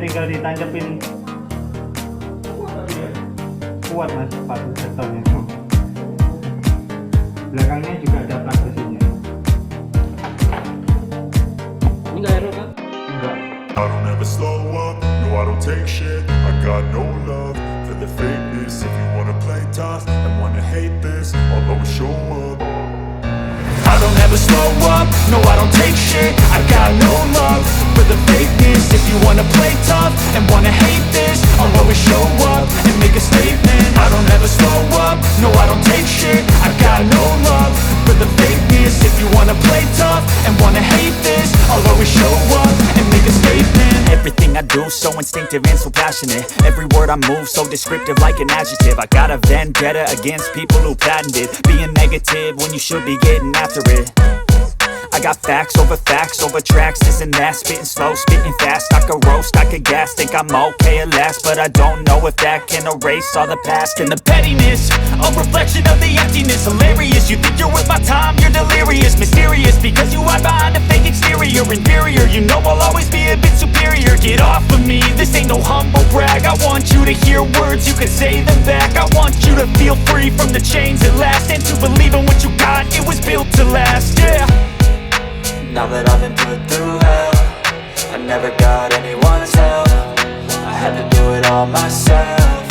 tinggal ditancepin. Kuat mas, sepatu betonnya. Belakangnya juga ada plat besinya. Ini nggak error kan? Enggak. I don't ever slow up, no I don't take shit. I got no love for the fakeness. If you wanna play tough and wanna hate this, I'll always show up. I don't ever slow up, no I don't take shit. I got no love for the fakeness. If you wanna play tough and wanna hate this, I'll always show up and make a statement. I don't ever slow up, no I don't take shit. I got no love for the fakeness. If you wanna play tough and wanna hate this, I'll always show up and make a statement. Everything I do so instinctive and so passionate. Every word I move so descriptive like an adjective. I got a vendetta against people who patented being negative when you should be getting after it. I got facts over tracks, this and that. Spitting slow, spitting fast. I could roast, I could gas. Think I'm okay at last, but I don't know if that can erase all the past. And the pettiness, a reflection of the emptiness. Hilarious, you think you're worth my time, you're delirious. Mysterious, because you hide behind a fake exterior. Inferior, you know I'll always be a bit superior. Get off of me, this ain't no humble brag. I want you to hear words, you can say them back. I want you to feel free from the chains at last, and to believe in what you got, it was built to last, yeah. Now that I've been put through hell, I never got anyone's help. I had to do it all myself.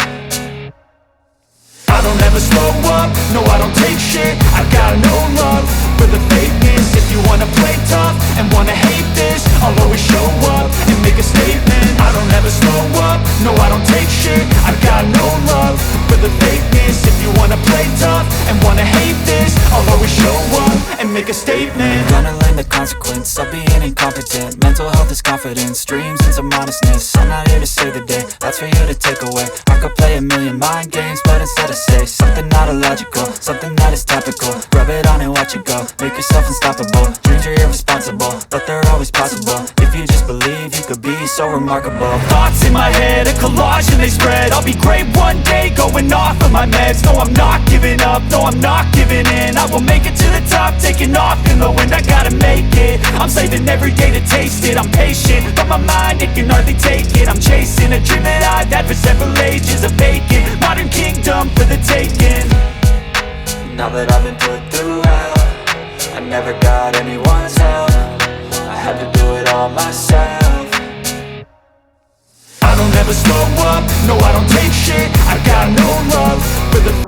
I don't ever slow up, no I don't take shit. I got no love for the fakeness. If you wanna play tough and wanna hate this, I'll always show up and make a statement. I don't ever slow up, no I don't take shit. I got no love for the fakeness. If you wanna play tough and wanna hate this, I'll always show up and make a statement. Gonna learn the consequence of being incompetent. Mental health is confidence, dreams and some honestness. I'm not here to save the day, that's for you to take away. I could play a million mind games, but instead I say something not illogical, something that is topical. Rub it on and watch it go, make yourself unstoppable. Dreams are irresponsible, but they're always possible. If you just believe, you could be so remarkable. Thoughts in my head, a collage and they spread. I'll be great one day, going off of my meds. No, I'm not giving up, no, I'm not giving in. I will make it to the top, taking off in the wind. I gotta make it, I'm saving every day to taste it. I'm patient, but my mind, it can hardly take it. I'm chasing a dream that I've had for several ages. A vacant, modern kingdom for the taking. Now that I've been put through hell, I never got anyone's help. I had to do it all myself. I don't ever slow up, no I don't take shit. I got no love for the